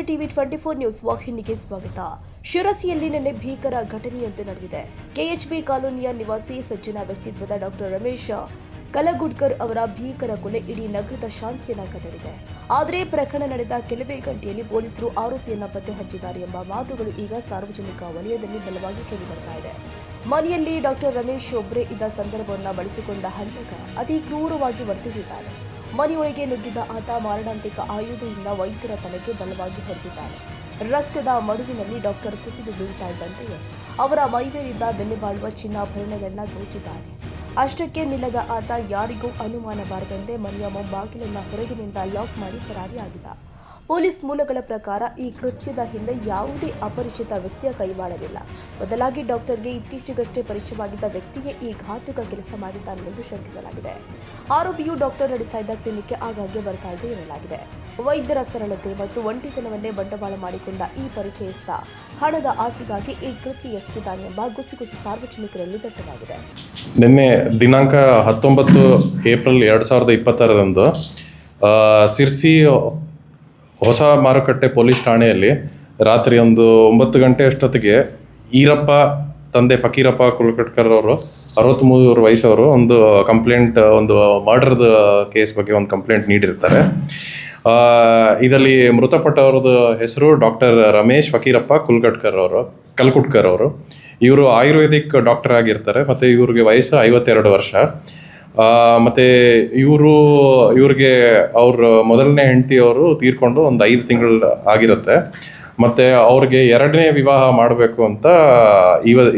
ನಮಸ್ತೆ TV 24 news ವಾಹಿನಿಗೆ ಸ್ವಾಗತ. ಶಿರಸಿಯಲ್ಲಿ ನಿನ್ನೆ ಭೀಕರ ಘಟನೆಯೊಂದು ನಡೆದಿದೆ. ಕೆಎಚ್ಬಿ ಕಾಲೋನಿಯ ನಿವಾಸಿ ಸಜ್ಜನ ವ್ಯಕ್ತಿತ್ವದ ಡಾಕ್ಟರ್ ರಮೇಶ್ ಕಲಗುಡ್ಕರ್ ಅವರ ಭೀಕರ ಕೊಲೆ ಇಡೀ ನಗರದ ಶಾಂತಿಯನ್ನ ಕದಡಿದೆ. ಆದರೆ ಪ್ರಕರಣ ನಡೆದ ಕೆಲವೇ ಗಂಟೆಯಲ್ಲಿ ಪೊಲೀಸರು ಆರೋಪಿಯನ್ನ ಪತ್ತೆ ಹಚ್ಚಿದ್ದಾರೆ ಎಂಬ ಮಾತುಗಳು ಈಗ ಸಾರ್ವಜನಿಕ ವಲಯದಲ್ಲಿ ಬಲವಾಗಿ ಕೇಳಿಬರ್ತಾ ಇದೆ. ಮನೆಯಲ್ಲಿ ಡಾಕ್ಟರ್ ರಮೇಶ್ ಒಬ್ಬರೇ ಇದ್ದ ಸಂದರ್ಭವನ್ನು ಬಳಸಿಕೊಂಡ ಹಂತಕ ಅತಿ ಕ್ರೂರವಾಗಿ ವರ್ತಿಸಿದ್ದಾನೆ. ಮನೆಯೊಳಗೆ ನುಗ್ಗಿದ್ದ ಆತ ಮಾರಣಾಂತಿಕ ಆಯುಧದಿಂದ ವೈದ್ಯರ ತಲೆಗೆ ಬಲವಾಗಿ ಹೊಡೆದಿದ್ದಾನೆ. ರಕ್ತದ ಮಡುವಿನಲ್ಲಿ ಡಾಕ್ಟರ್ ಕುಸಿದು ಬೀಳ್ತಾ ಇದ್ದಂತೆಯೇ ಅವರ ಮೈಮೇಲಿದ್ದ ಬೆಲೆ ಬಾಳುವ ಚಿನ್ನಾಭರಣಗಳನ್ನ ದೋಚಿದ್ದಾನೆ. ಅಷ್ಟಕ್ಕೆ ನಿಲ್ಲದ ಆತ ಯಾರಿಗೂ ಅನುಮಾನ ಬಾರದಂತೆ ಮನೆಯ ಮುಂಬಾಗಿಲನ್ನ ಹೊರಗಿನಿಂದ ಲಾಕ್ ಮಾಡಿ ಪರಾರಿಯಾಗಿದ್ದ. ಪೊಲೀಸ್ ಮೂಲಗಳ ಪ್ರಕಾರ ಈ ಕೃತ್ಯದ ಹಿಂದೆ ಯಾವುದೇ ಅಪರಿಚಿತ ವ್ಯಕ್ತಿಯ ಕೈವಾಡವಿಲ್ಲ. ಬದಲಾಗಿ ಡಾಕ್ಟರ್ಗೆ ಇತ್ತೀಚೆಗಷ್ಟೇ ಪರಿಚಯವಾಗಿದ್ದ ವ್ಯಕ್ತಿಗೆ ಈ ಘಾತುಕ ಕೆಲಸ ಮಾಡಿದ್ದಾನೆಂದು ಶಂಕಿಸಲಾಗಿದೆ. ಆರೋಪಿಯು ಡಾಕ್ಟರ್ ನಡೆಸ್ತಾ ಇದ್ದ ಕ್ಲಿನಿಕ್ಗೆ ಆಗಾಗ್ಗೆ ಬರ್ತಾ ಇದೆ ಎನ್ನಲಾಗಿದೆ. ವೈದ್ಯರ ಸರಳತೆ ಮತ್ತು ಒಂಟಿತನವನ್ನೇ ಬಂಡವಾಳ ಮಾಡಿಕೊಂಡ ಈ ಪರಿಚಯಸ್ಥ ಹಣದ ಆಸೆಗಾಗಿ ಈ ಕೃತ್ಯ ಎಸಗಿದ್ದಾನೆ ಎಂಬ ಗುಸುಗುಸು ಸಾರ್ವಜನಿಕರಲ್ಲಿ ದಟ್ಟವಾಗಿದೆ. ನಿನ್ನೆ ದಿನಾಂಕ 19 ಏಪ್ರಿಲ್ 2026ರಂದು ಸಿರ್ಸಿ ಹೊಸ ಮಾರುಕಟ್ಟೆ ಪೊಲೀಸ್ ಠಾಣೆಯಲ್ಲಿ ರಾತ್ರಿ ಒಂದು 9 ಗಂಟೆ ಅಷ್ಟೊತ್ತಿಗೆ ಈರಪ್ಪ ತಂದೆ ಫಕೀರಪ್ಪ ಕುಲಕಟ್ಕರ್ ಅವರು 63 ವಯಸ್ಸವರು ಒಂದು ಕಂಪ್ಲೇಂಟ್, ಒಂದು ಮರ್ಡರ್ದ ಕೇಸ್ ಬಗ್ಗೆ ಒಂದು ಕಂಪ್ಲೇಂಟ್ ನೀಡಿರ್ತಾರೆ. ಇದರಲ್ಲಿ ಮೃತಪಟ್ಟವ್ರದ್ದು ಹೆಸರು ಡಾಕ್ಟರ್ ರಮೇಶ್ ಫಕೀರಪ್ಪ ಕಲ್ಕುಟ್ಕರ್ ಅವರು. ಇವರು ಆಯುರ್ವೇದಿಕ್ ಡಾಕ್ಟರ್ ಆಗಿರ್ತಾರೆ ಮತ್ತು ಇವ್ರಿಗೆ ವಯಸ್ಸು 52 ವರ್ಷ. ಮತ್ತು ಇವ್ರಿಗೆ ಅವ್ರ ಮೊದಲನೇ ಹೆಂಡತಿಯವರು ತೀರ್ಕೊಂಡು ಒಂದು 5 ತಿಂಗಳು ಆಗಿರುತ್ತೆ. ಮತ್ತು ಅವ್ರಿಗೆ 2ನೇ ವಿವಾಹ ಮಾಡಬೇಕು ಅಂತ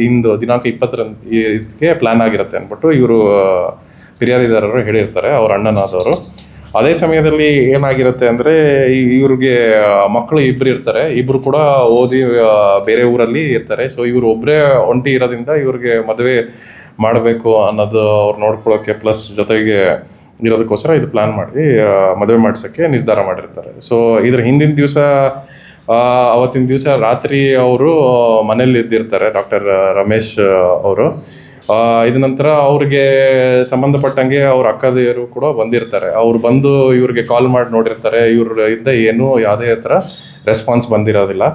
ಇಂದು ದಿನಾಂಕ 20ರಂದು ಪ್ಲ್ಯಾನ್ ಆಗಿರುತ್ತೆ ಅಂದ್ಬಿಟ್ಟು ಇವರು ಫಿರ್ಯಾದಿದಾರರು ಹೇಳಿರ್ತಾರೆ, ಅವ್ರ ಅಣ್ಣನಾದವರು. ಅದೇ ಸಮಯದಲ್ಲಿ ಏನಾಗಿರುತ್ತೆ ಅಂದರೆ ಇವ್ರಿಗೆ ಮಕ್ಕಳು ಇಬ್ಬರು ಇರ್ತಾರೆ, ಇಬ್ಬರು ಕೂಡ ಓದಿ ಬೇರೆ ಊರಲ್ಲಿ ಇರ್ತಾರೆ. ಸೊ ಇವರು ಒಬ್ಬರೇ ಒಂಟಿ ಇರೋದ್ರಿಂದ ಇವ್ರಿಗೆ ಮದುವೆ ಮಾಡಬೇಕು ಅನ್ನೋದು ಅವ್ರು ನೋಡ್ಕೊಳ್ಳೋಕ್ಕೆ ಪ್ಲಸ್ ಜೊತೆಗೆ ಇರೋದಕ್ಕೋಸ್ಕರ ಇದು ಪ್ಲ್ಯಾನ್ ಮಾಡಿ ಮದುವೆ ಮಾಡಿಸೋಕ್ಕೆ ನಿರ್ಧಾರ ಮಾಡಿರ್ತಾರೆ. ಸೊ ಇದ್ರ ಹಿಂದಿನ ದಿವಸ ಅವತ್ತಿನ ದಿವಸ ರಾತ್ರಿ ಅವರು ಮನೇಲಿ ಇದ್ದಿರ್ತಾರೆ ಡಾಕ್ಟರ್ ರಮೇಶ್ ಅವರು. ಇದ ನಂತರ ಅವ್ರಿಗೆ ಸಂಬಂಧಪಟ್ಟಂಗೆ ಅವ್ರ ಅಕ್ಕದಿಯರು ಕೂಡ ಬಂದಿರ್ತಾರೆ. ಅವ್ರು ಬಂದು ಇವ್ರಿಗೆ ಕಾಲ್ ಮಾಡಿ ನೋಡಿರ್ತಾರೆ. ಇವ್ರಿಂದ ಏನೂ ಯಾವುದೇ ಥರ ರೆಸ್ಪಾನ್ಸ್ ಬಂದಿರೋದಿಲ್ಲ.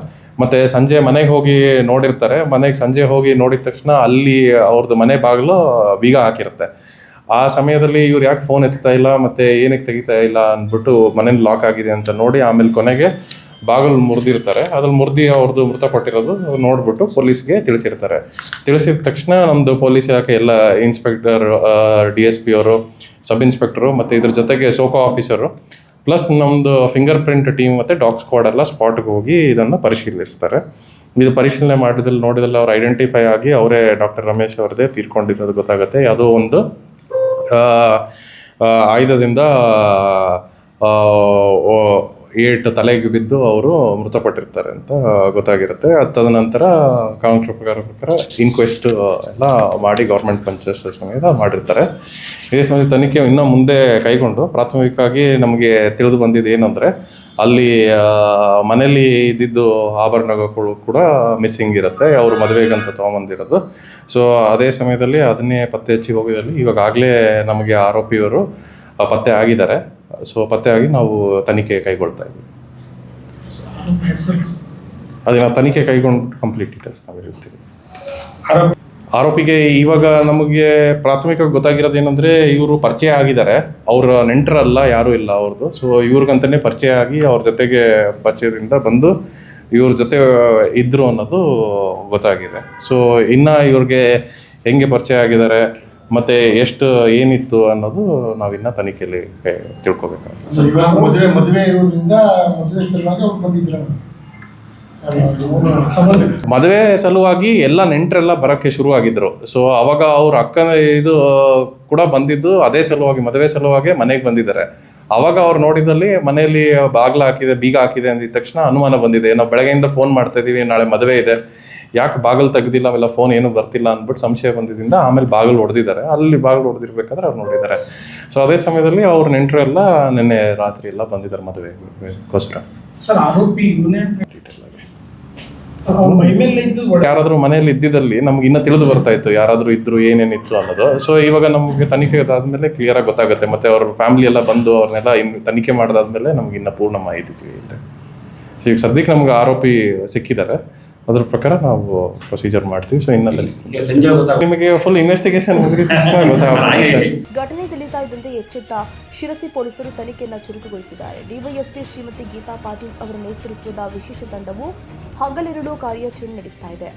ಮತ್ತು ಸಂಜೆ ಮನೆಗೆ ಹೋಗಿ ನೋಡಿರ್ತಾರೆ. ಸಂಜೆ ಹೋಗಿ ನೋಡಿದ ತಕ್ಷಣ ಅಲ್ಲಿ ಅವ್ರದ್ದು ಮನೆ ಬಾಗಿಲು ಬೀಗ ಹಾಕಿರುತ್ತೆ. ಆ ಸಮಯದಲ್ಲಿ ಇವ್ರು ಯಾಕೆ ಫೋನ್ ಎತ್ತಾ ಇಲ್ಲ ಮತ್ತು ಏನಕ್ಕೆ ತೆಗಿತಾ ಇಲ್ಲ ಅಂದ್ಬಿಟ್ಟು ಮನೇಲಿ ಲಾಕ್ ಆಗಿದೆ ಅಂತ ನೋಡಿ ಆಮೇಲೆ ಕೊನೆಗೆ ಬಾಗಿಲು ಮುರಿದಿರ್ತಾರೆ. ಅದ್ರಲ್ಲಿ ಮುರಿದು ಅವ್ರದ್ದು ಮೃತಪಟ್ಟಿರೋದು ನೋಡ್ಬಿಟ್ಟು ಪೊಲೀಸ್ಗೆ ತಿಳಿಸಿರ್ತಾರೆ. ತಿಳಿಸಿದ ತಕ್ಷಣ ನಮ್ಮದು ಪೊಲೀಸ್ ಇಲಾಖೆ ಎಲ್ಲ ಇನ್ಸ್ಪೆಕ್ಟರ್, DSP ಅವರು, ಸಬ್ ಇನ್ಸ್ಪೆಕ್ಟರು ಮತ್ತು ಇದ್ರ ಜೊತೆಗೆ ಸೋಕೋ ಆಫೀಸರು ಪ್ಲಸ್ ನಮ್ಮದು ಫಿಂಗರ್ ಪ್ರಿಂಟ್ ಟೀಮ್ ಮತ್ತು ಡಾಗ್ ಸ್ಕ್ವಾಡ್ ಎಲ್ಲ ಸ್ಪಾಟ್ಗೆ ಹೋಗಿ ಇದನ್ನು ಪರಿಶೀಲಿಸ್ತಾರೆ. ಇದು ಪರಿಶೀಲನೆ ನೋಡಿದಲ್ಲಿ ಅವ್ರು ಐಡೆಂಟಿಫೈ ಆಗಿ ಅವರೇ ಡಾಕ್ಟರ್ ರಮೇಶ್ ಅವ್ರದ್ದೇ ತೀರ್ಕೊಂಡಿರೋದು ಗೊತ್ತಾಗುತ್ತೆ. ಯಾವುದೋ ಒಂದು ಆಯುಧದಿಂದ ಏಟು ತಲೆಗೆ ಬಿದ್ದು ಅವರು ಮೃತಪಟ್ಟಿರ್ತಾರೆ ಅಂತ ಗೊತ್ತಾಗಿರುತ್ತೆ. ತದನಂತರ ಕಾನೂನು ಪ್ರಕಾರ ಇನ್ಕ್ವೆಸ್ಟ್ ಎಲ್ಲ ಮಾಡಿ ಗೌರ್ಮೆಂಟ್ ಪಂಚಾಯತ್ ಸಮೇತ ಮಾಡಿರ್ತಾರೆ. ಇದೇ ಸಮಯ ತನಿಖೆ ಇನ್ನೂ ಮುಂದೆ ಕೈಗೊಂಡು ಪ್ರಾಥಮಿಕವಾಗಿ ನಮಗೆ ತಿಳಿದು ಬಂದಿದ್ದು ಏನಂದರೆ ಅಲ್ಲಿ ಮನೇಲಿ ಇದ್ದಿದ್ದು ಆಭರಣಗಳು ಕೂಡ ಮಿಸ್ಸಿಂಗ್ ಇರುತ್ತೆ, ಅವರು ಮದುವೆಗಂತ ತೊಗೊಂಬಂದಿರೋದು. ಸೊ ಅದೇ ಸಮಯದಲ್ಲಿ ಅದನ್ನೇ ಪತ್ತೆ ಹಚ್ಚಿ ಹೋಗಿದಲ್ಲಿ ಇವಾಗಲೇ ನಮಗೆ ಆರೋಪಿಯವರು ಪತ್ತೆ ಆಗಿದ್ದಾರೆ. ಸೊ ಪತ್ತೆ ಆಗಿ ನಾವು ತನಿಖೆ ಕೈಗೊಳ್ತಾ ಇದ್ದೀವಿ. ಅದೇ ನಾವು ತನಿಖೆ ಕೈಗೊಂಡು ಕಂಪ್ಲೀಟ್ ಡೀಟೇಲ್ಸ್ ನಾವು ಹೇಳ್ತೀವಿ. ಆರೋಪಿಗೆ ಇವಾಗ ನಮಗೆ ಪ್ರಾಥಮಿಕವಾಗಿ ಗೊತ್ತಾಗಿರೋದು ಏನಂದರೆ ಇವರು ಪರಿಚಯ ಆಗಿದ್ದಾರೆ, ಅವರ ನೆಂಟರಲ್ಲ, ಯಾರೂ ಇಲ್ಲ ಅವ್ರದ್ದು. ಸೊ ಇವ್ರಿಗಂತಲೇ ಪರಿಚಯ ಆಗಿ ಅವ್ರ ಜೊತೆಗೆ ಪರಿಚಯದಿಂದ ಬಂದು ಇವ್ರ ಜೊತೆ ಇದ್ದರು ಅನ್ನೋದು ಗೊತ್ತಾಗಿದೆ. ಸೊ ಇನ್ನು ಇವ್ರಿಗೆ ಹೆಂಗೆ ಪರಿಚಯ ಆಗಿದ್ದಾರೆ ಮತ್ತು ಎಷ್ಟು ಏನಿತ್ತು ಅನ್ನೋದು ನಾವಿನ್ನ ತನಿಖೆಯಲ್ಲಿ ತಿಳ್ಕೊಬೇಕಾಗುತ್ತೆ. ಮದುವೆ ಸಲುವಾಗಿ ಎಲ್ಲ ನೆಂಟರೆಲ್ಲ ಬರೋಕ್ಕೆ ಶುರುವಾಗಿದ್ದರು. ಸೊ ಅವಾಗ ಅವ್ರ ಅಕ್ಕನ ಇದು ಕೂಡ ಬಂದಿದ್ದು ಅದೇ ಸಲುವಾಗಿ, ಮದುವೆ ಸಲುವಾಗಿ ಮನೆಗೆ ಬಂದಿದ್ದಾರೆ. ಅವಾಗ ಅವ್ರು ನೋಡಿದಲ್ಲಿ ಮನೆಯಲ್ಲಿ ಬೀಗ ಹಾಕಿದೆ ಅಂದಿದ ತಕ್ಷಣ ಅನುಮಾನ ಬಂದಿದೆ. ನಾವು ಬೆಳಗ್ಗೆಯಿಂದ ಫೋನ್ ಮಾಡ್ತಾ ಇದ್ದೀವಿ, ನಾಳೆ ಮದುವೆ ಇದೆ, ಯಾಕೆ ಬಾಗಿಲು ತೆಗೆದಿಲ್ಲ, ಅವೆಲ್ಲ ಫೋನ್ ಏನೂ ಬರ್ತಿಲ್ಲ ಅಂದ್ಬಿಟ್ಟು ಸಂಶಯ ಬಂದಿದ್ದರಿಂದ ಆಮೇಲೆ ಬಾಗಿಲು ಹೊಡೆದಿದ್ದಾರೆ. ಅಲ್ಲಿ ಬಾಗಿಲು ಹೊಡೆದಿರ್ಬೇಕಾದ್ರೆ ಅವ್ರು ನೋಡಿದ್ದಾರೆ. ಸೊ ಅದೇ ಸಮಯದಲ್ಲಿ ಅವ್ರ ನೆಂಟರು ಎಲ್ಲ ನಿನ್ನೆ ರಾತ್ರಿ ಎಲ್ಲ ಬಂದಿದ್ದಾರೆ ಮದುವೆಗೋಸ್ಕರ. ಯಾರಾದರೂ ಮನೆಯಲ್ಲಿ ಇದ್ದಿದ್ದಲ್ಲಿ ನಮ್ಗೆ ಇನ್ನೂ ತಿಳಿದು ಬರ್ತಾ ಇತ್ತು ಯಾರಾದರೂ ಇದ್ರು, ಏನೇನಿತ್ತು ಅನ್ನೋದು. ಸೊ ಇವಾಗ ನಮಗೆ ತನಿಖೆ ಆದಮೇಲೆ ಕ್ಲಿಯರಾಗಿ ಗೊತ್ತಾಗುತ್ತೆ. ಮತ್ತು ಅವ್ರ ಫ್ಯಾಮಿಲಿ ಎಲ್ಲ ಬಂದು ಅವ್ರನ್ನೆಲ್ಲ ತನಿಖೆ ಮಾಡಿದಾದ್ಮೇಲೆ ನಮ್ಗೆ ಇನ್ನೂ ಪೂರ್ಣ ಮಾಹಿತಿ ತಿಳಿಯುತ್ತೆ. ಈಗ ಸದ್ಯಕ್ಕೆ ನಮ್ಗೆ ಆರೋಪಿ ಸಿಕ್ಕಿದ್ದಾರೆ, ಅದ್ರ ಪ್ರಕಾರ ನಾವು ಪ್ರೊಸೀಜರ್ ಮಾಡ್ತೀವಿ. ಸೊ ಇನ್ನೊಂದಲ್ಲಿ ನಿಮಗೆ ಫುಲ್ ಇನ್ವೆಸ್ಟಿಗೇಷನ್ ಘಟನೆ ತಿಳಿತಾ ಇದ್ದಂತೆ ಎಚ್ಚೆತ್ತ ಶಿರಸಿ ಪೊಲೀಸರು ತನಿಖೆಯನ್ನು ಚುರುಕುಗೊಳಿಸಿದ್ದಾರೆ. ಡಿವೈಎಸ್ಪಿ ಶ್ರೀಮತಿ ಗೀತಾ ಪಾಟೀಲ್ ಅವರ ನೇತೃತ್ವದ ವಿಶೇಷ ತಂಡವು ಹಗಲಿರುಳು ಕಾರ್ಯಾಚರಣೆ ನಡೆಸ್ತಾ ಇದೆ.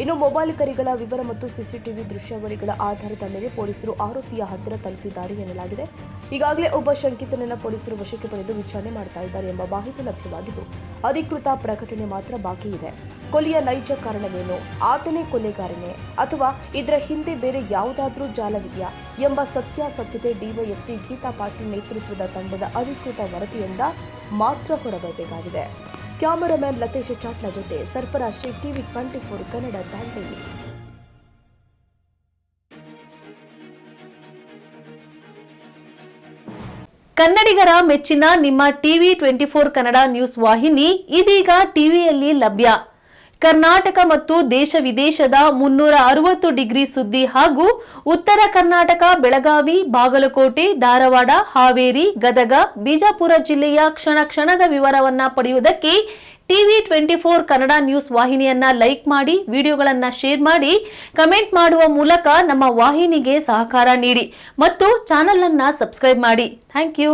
ಇನ್ನು ಮೊಬೈಲ್ ಕರೆಗಳ ವಿವರ ಮತ್ತು ಸಿಸಿಟಿವಿ ದೃಶ್ಯಾವಳಿಗಳ ಆಧಾರದ ಮೇಲೆ ಪೊಲೀಸರು ಆರೋಪಿಯ ಹತ್ತಿರ ತಲುಪಿದ್ದಾರೆ ಎನ್ನಲಾಗಿದೆ. ಈಗಾಗಲೇ ಒಬ್ಬ ಶಂಕಿತನನ್ನ ಪೊಲೀಸರು ವಶಕ್ಕೆ ಪಡೆದು ವಿಚಾರಣೆ ಮಾಡ್ತಾ ಇದ್ದಾರೆ ಎಂಬ ಮಾಹಿತಿ ಲಭ್ಯವಾಗಿದ್ದು, ಅಧಿಕೃತ ಪ್ರಕಟಣೆ ಮಾತ್ರ ಬಾಕಿ ಇದೆ. ಕೊಲೆಯ ನೈಜ ಕಾರಣವೇನು, ಆತನೇ ಕೊಲೆಗಾರನೇ ಅಥವಾ ಇದರ ಹಿಂದೆ ಬೇರೆ ಯಾವುದಾದ್ರೂ ಜಾಲವಿದೆಯಾ ಎಂಬ ಸತ್ಯಾಸತ್ಯತೆ ಡಿವೈಎಸ್ಪಿ ಗೀತಾ ಪಾಟೀಲ್ ನೇತೃತ್ವದ ತಂಡದ ಅಧಿಕೃತ ವರದಿಯಿಂದ ಮಾತ್ರ ಹೊರಬರಬೇಕಾಗಿದೆ. ಕ್ಯಾಮರಾಮನ್ ಲತೇಶ್ ಚಾಟ್ಲ ಜೊತೆ ಸರ್ಫರಾಜ್ ಶ್ರೀ ಟಿವಿ 24 ಕನ್ನಡ ದಾಂಡೇಲಿ. ಕನ್ನಡಿಗರ ಮೆಚ್ಚಿನ ನಿಮ್ಮ ಟಿವಿ 24 ಕನ್ನಡ ನ್ಯೂಸ್ ವಾಹಿನಿ ಇದೀಗ ಟಿವಿಯಲ್ಲಿ ಲಭ್ಯ. ಕರ್ನಾಟಕ ಮತ್ತು ದೇಶ ವಿದೇಶದ 360 ಡಿಗ್ರಿ ಸುದ್ದಿ ಹಾಗೂ ಉತ್ತರ ಕರ್ನಾಟಕ, ಬೆಳಗಾವಿ, ಬಾಗಲಕೋಟೆ, ಧಾರವಾಡ, ಹಾವೇರಿ, ಗದಗ, ಬಿಜಾಪುರ ಜಿಲ್ಲೆಯ ಕ್ಷಣ ಕ್ಷಣದ ವಿವರವನ್ನ ಪಡೆಯುವುದಕ್ಕೆ ಟಿವಿ 24 ಕನ್ನಡ ನ್ಯೂಸ್ ವಾಹಿನಿಯನ್ನ ಲೈಕ್ ಮಾಡಿ, ವಿಡಿಯೋಗಳನ್ನ ಶೇರ್ ಮಾಡಿ, ಕಮೆಂಟ್ ಮಾಡುವ ಮೂಲಕ ನಮ್ಮ ವಾಹಿನಿಗೆ ಸಹಕಾರ ನೀಡಿ ಮತ್ತು ಚಾನೆಲ್ ಅನ್ನ ಸಬ್ಸ್ಕ್ರೈಬ್ ಮಾಡಿ. Thank you.